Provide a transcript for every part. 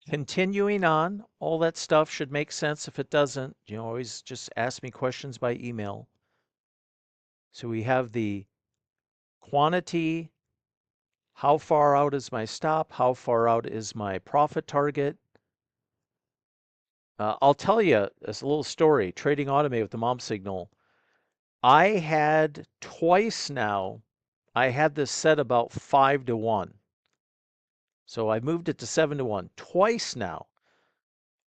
Continuing on, all that stuff should make sense. If it doesn't, always just ask me questions by email. So we have the quantity, how far out is my stop, how far out is my profit target. I'll tell you a little story, trading automated with the mom signal. I had twice now, I had this set about 5 to 1. So I moved it to 7 to 1 twice now.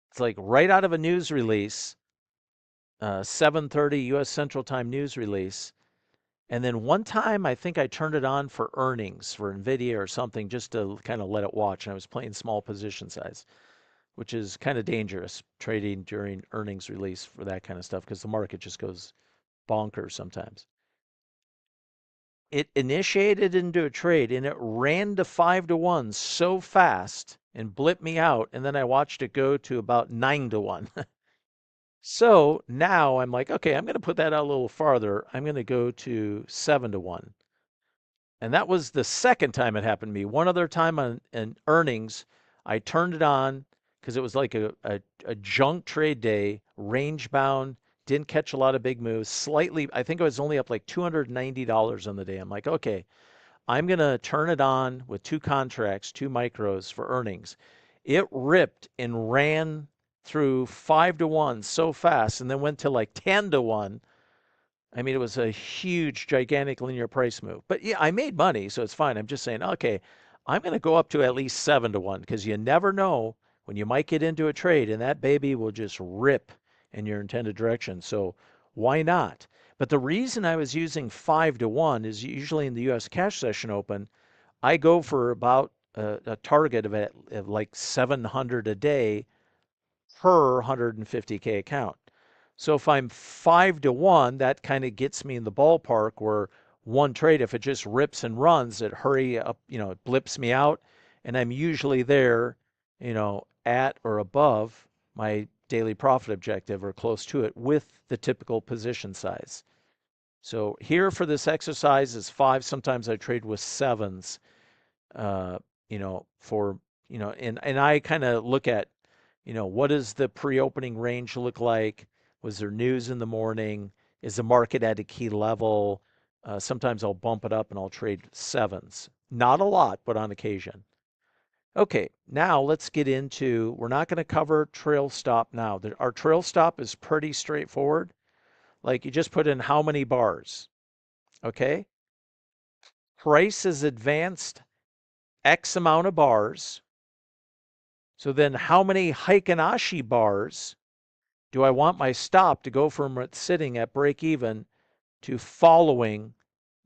It's like right out of a news release, 7:30 U.S. Central Time news release. And then one time, I think I turned it on for earnings for NVIDIA or something just to kind of let it watch. And I was playing small position size, which is kind of dangerous trading during earnings release for that kind of stuff because the market just goes bonkers sometimes. It initiated into a trade and it ran to 5 to 1 so fast and blipped me out. And then I watched it go to about 9 to 1. So now I'm like, okay, I'm going to put that out a little farther. I'm going to go to 7 to 1. And that was the second time it happened to me. One other time on in earnings, I turned it on because it was like a junk trade day, range bound, didn't catch a lot of big moves. Slightly, I think it was only up like $290 on the day. I'm like, okay, I'm going to turn it on with two contracts, two micros for earnings. It ripped and ran through 5 to 1 so fast and then went to like 10 to 1. I mean, it was a huge, gigantic linear price move. But yeah, I made money, so it's fine. I'm just saying, okay, I'm going to go up to at least 7 to 1 because you never know when you might get into a trade and that baby will just rip in your intended direction. So why not? But the reason I was using 5 to 1 is usually in the U.S. cash session open, I go for about a target of like 700 a day per 150K account. So if I'm 5 to 1, that kind of gets me in the ballpark where one trade, if it just rips and runs, it hurry up, it blips me out, and I'm usually there, at or above my daily profit objective or close to it with the typical position size. So here for this exercise is 5. Sometimes I trade with 7s, for, and I kind of look at, what does the pre-opening range look like? Was there news in the morning? Is the market at a key level? Sometimes I'll bump it up and I'll trade 7s. Not a lot, but on occasion. Okay, now let's get into, we're not going to cover trail stop now. Our trail stop is pretty straightforward. Like you just put in how many bars, okay? Price is advanced X amount of bars. So then how many Heikin-Ashi bars do I want my stop to go from sitting at break even to following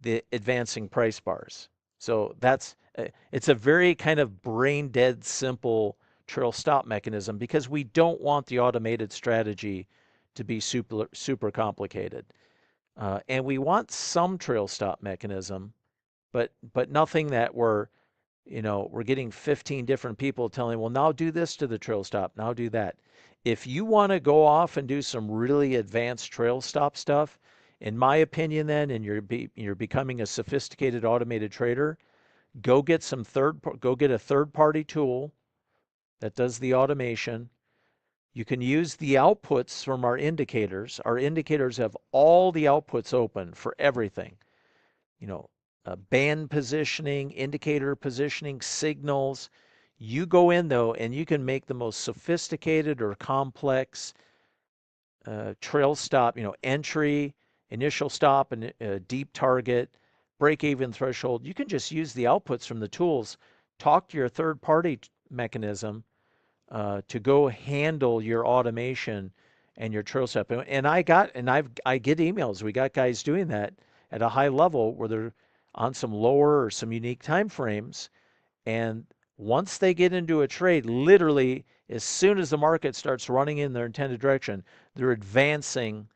the advancing price bars? So it's a very kind of brain dead simple trail stop mechanism because we don't want the automated strategy to be super complicated. And we want some trail stop mechanism, but nothing that we're getting 15 different people telling, well, now do this to the trail stop, now do that. If you want to go off and do some really advanced trail stop stuff, in my opinion, then, and you're becoming a sophisticated automated trader, go get a third party tool that does the automation. You can use the outputs from our indicators. Our indicators have all the outputs open for everything. You know, band positioning, indicator positioning, signals. You go in though, and you can make the most sophisticated or complex trail stop, entry, initial stop, and deep target, break even threshold. You can just use the outputs from the tools, talk to your third party mechanism to go handle your automation and your trail stop. And I get emails. We got guys doing that at a high level where they're on some lower or some unique time frames. And once they get into a trade, literally as soon as the market starts running in their intended direction, they're advancing.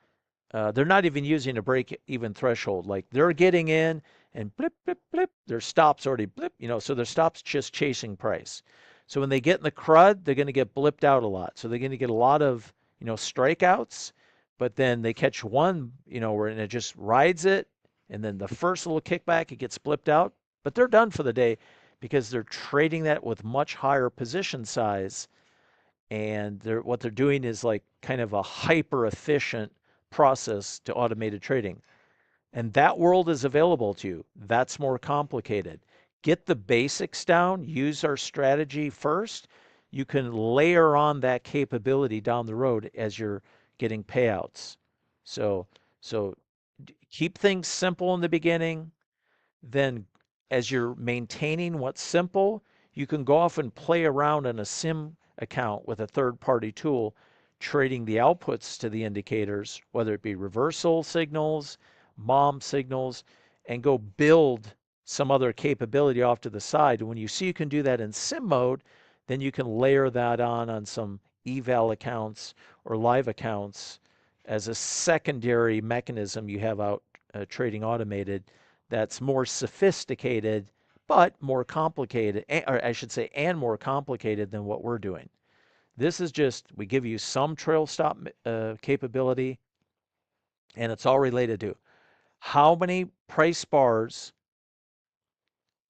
They're not even using a break even threshold. Like they're getting in and blip, blip, blip. Their stop's already blip, so their stop's just chasing price. So when they get in the crud, they're going to get blipped out a lot. So they're going to get a lot of, strikeouts, but then they catch one, where and it just rides it. And then the first little kickback, it gets blipped out, but they're done for the day. because they're trading that with much higher position size, and what they're doing is like kind of a hyper efficient process to automated trading. And that world is available to you. That's more complicated. Get the basics down, use our strategy first. You can layer on that capability down the road as you're getting payouts. So, so keep things simple in the beginning. Then, as you're maintaining what's simple, you can go off and play around in a sim account with a third party tool, trading the outputs to the indicators, whether it be reversal signals, mom signals, and go build some other capability off to the side. When you see you can do that in sim mode, then you can layer that on some eval accounts or live accounts as a secondary mechanism you have out trading automated that's more sophisticated, but more complicated, or I should say, and more complicated than what we're doing. This is just, we give you some trail stop capability, and it's all related to how many price bars,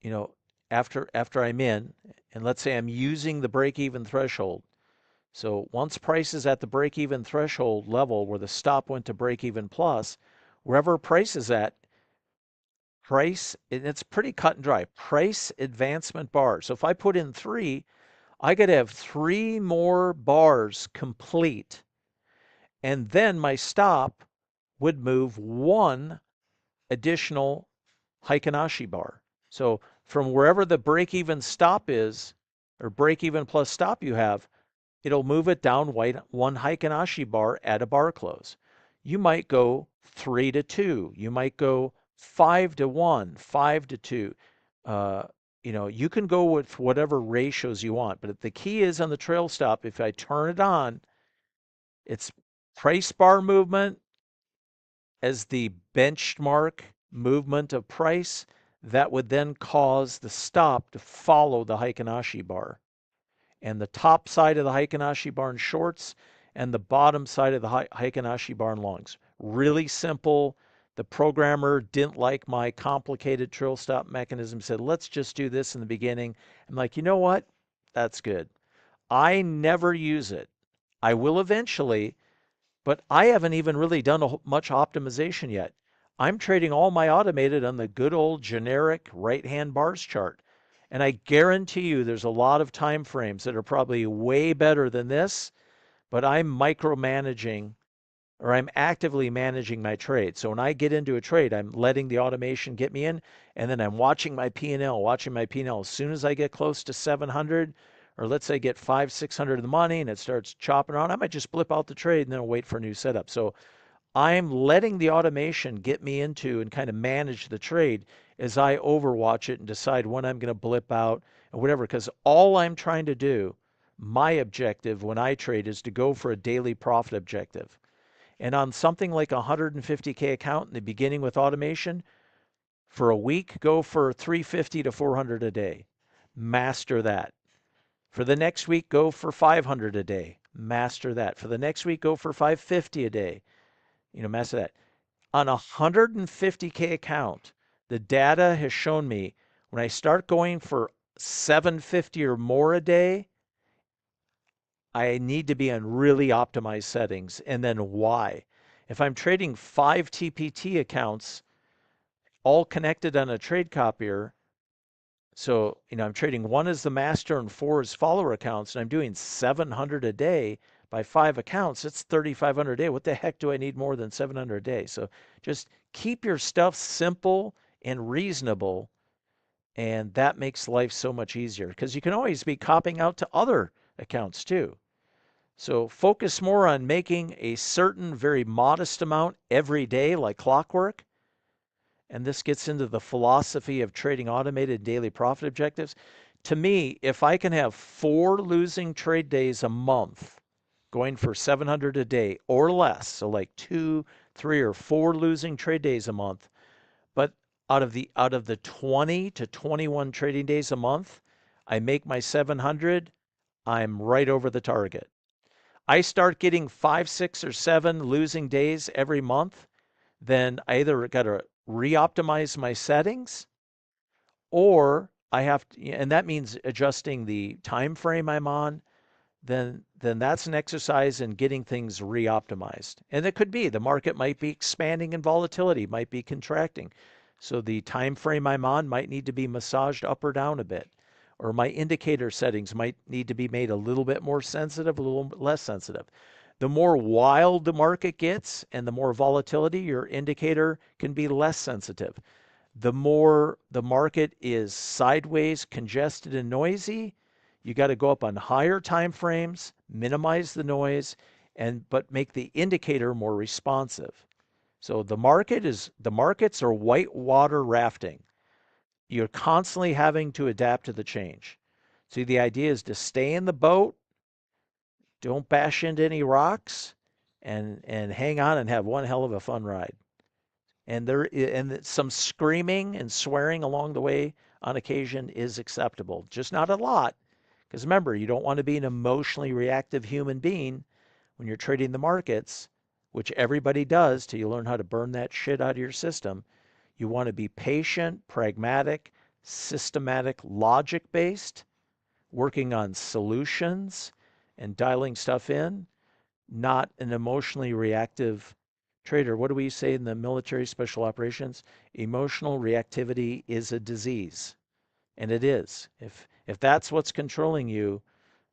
you know, after I'm in, and let's say I'm using the break even threshold. So once price is at the break even threshold level where the stop went to break even plus, wherever price is at, price, and it's pretty cut and dry. Price advancement bar. So if I put in 3, I got to have 3 more bars complete. And then my stop would move 1 additional Heikin-Ashi bar. So from wherever the break even stop is, or break even plus stop you have, it'll move it down 1 Heikin-Ashi bar at a bar close. You might go 3 to 2. You might go 5 to 1, 5 to 2. You can go with whatever ratios you want, but the key is on the trail stop, if I turn it on, it's price bar movement as the benchmark movement of price. That would then cause the stop to follow the Heikin-Ashi bar. And the top side of the Heikin-Ashi bar in shorts and the bottom side of the Heikin-Ashi bar in longs. Really simple. The programmer didn't like my complicated trail stop mechanism, said, let's just do this in the beginning. I'm like, you know what? That's good. I never use it. I will eventually, but I haven't even really done much optimization yet. I'm trading all my automated on the good old generic right-hand bars chart. And I guarantee you there's a lot of time frames that are probably way better than this, but I'm micromanaging, or I'm actively managing my trade. So when I get into a trade, I'm letting the automation get me in, and then I'm watching my P&L, watching my P&L. As soon as I get close to 700, or let's say get 500, 600 in the money and it starts chopping around, I might just blip out the trade and then I'll wait for a new setup. So I'm letting the automation get me into and kind of manage the trade as I overwatch it and decide when I'm going to blip out and whatever. Because all I'm trying to do, my objective when I trade is to go for a daily profit objective. And on something like a 150K account in the beginning with automation, for a week, go for 350 to 400 a day. Master that. For the next week, go for 500 a day. Master that. For the next week, go for 550 a day. Master that. On a 150K account, the data has shown me when I start going for 750 or more a day, I need to be on really optimized settings. And then why? If I'm trading 5 TPT accounts, all connected on a trade copier, so I'm trading 1 as the master and 4 as follower accounts, and I'm doing 700 a day by 5 accounts, it's 3,500 a day. What the heck do I need more than 700 a day? So just keep your stuff simple and reasonable, and that makes life so much easier because you can always be copying out to other accounts too. So focus more on making a certain very modest amount every day like clockwork. And this gets into the philosophy of trading automated daily profit objectives. To me, if I can have 4 losing trade days a month, going for 700 a day or less, so like 2, 3, or 4 losing trade days a month, but out of the 20 to 21 trading days a month, I make my 700, I'm right over the target. I start getting 5, 6, or 7 losing days every month, then I either got to re-optimize my settings or I have to, and that means adjusting the time frame I'm on, then that's an exercise in getting things re-optimized. And it could be the market might be expanding in volatility, might be contracting. So the time frame I'm on might need to be massaged up or down a bit. Or my indicator settings might need to be made a little bit more sensitive, a little less sensitive. The more wild the market gets and the more volatility, your indicator can be less sensitive. The more the market is sideways, congested, and noisy, you got to go up on higher time frames, minimize the noise, and but make the indicator more responsive. So the markets are whitewater rafting. You're constantly having to adapt to the change. So the idea is to stay in the boat, don't bash into any rocks, and hang on and have one hell of a fun ride. And some screaming and swearing along the way on occasion is acceptable, just not a lot. Because remember, you don't want to be an emotionally reactive human being when you're trading the markets, which everybody does till you learn how to burn that shit out of your system. You want to be patient, pragmatic, systematic, logic based, working on solutions and dialing stuff in, not an emotionally reactive trader. What do we say in the military special operations? Emotional reactivity is a disease, and it is. If that's what's controlling you,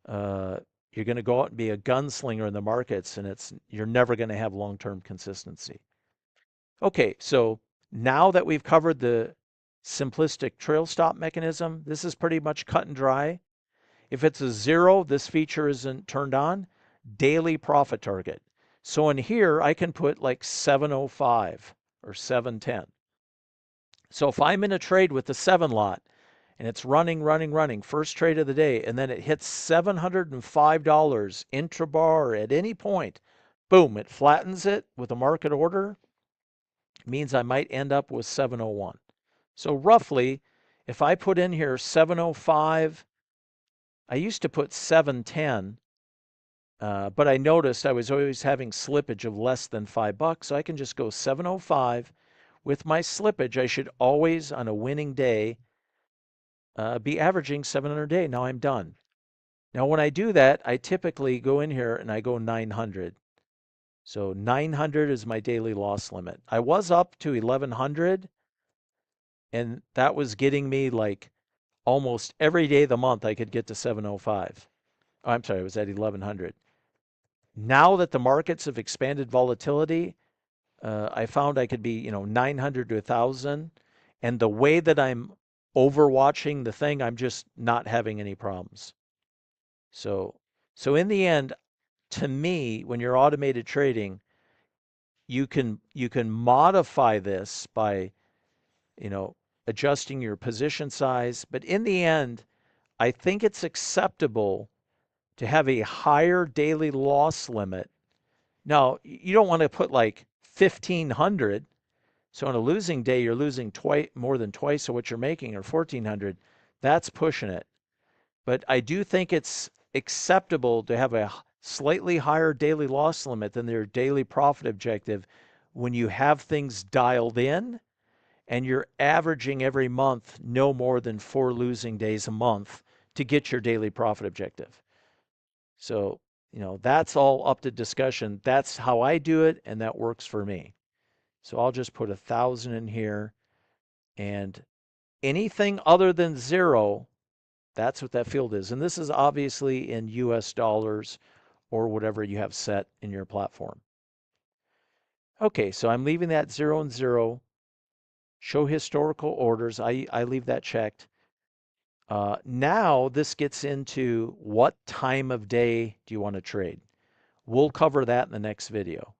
uh, you're going to go out and be a gunslinger in the markets, and you're never going to have long-term consistency. Okay, so now that we've covered the simplistic trail stop mechanism, this is pretty much cut and dry. If it's a zero, this feature isn't turned on. Daily profit target. So in here, I can put like 705 or 710. So if I'm in a trade with the 7 lot and it's running, first trade of the day, and then it hits $705 intrabar at any point, boom, it flattens it with a market order, means I might end up with 701. So roughly, if I put in here 705, I used to put 710, but I noticed I was always having slippage of less than $5, so I can just go 705. With my slippage, I should always, on a winning day, be averaging 700 a day. Now I'm done. Now, when I do that, I typically go in here and I go 900. So 900 is my daily loss limit. I was up to 1100, and that was getting me like almost every day of the month I could get to 705. Oh, I'm sorry, I was at 1100. Now that the markets have expanded volatility, I found I could be, 900 to 1,000. And the way that I'm overwatching the thing, I'm just not having any problems. So, so in the end, to me, when you're automated trading, you can modify this by, you know, adjusting your position size. But in the end, I think it's acceptable to have a higher daily loss limit. Now, you don't want to put like 1,500. So on a losing day, you're losing twice more than twice of what you're making, or 1,400. That's pushing it. But I do think it's acceptable to have a slightly higher daily loss limit than their daily profit objective when you have things dialed in and you're averaging every month no more than 4 losing days a month to get your daily profit objective. So, that's all up to discussion. That's how I do it, and that works for me. So I'll just put 1,000 in here, and anything other than zero, that's what that field is. And this is obviously in US dollars or whatever you have set in your platform. Okay, so I'm leaving that 0 and 0. Show historical orders. I leave that checked. Now this gets into what time of day do you want to trade? We'll cover that in the next video.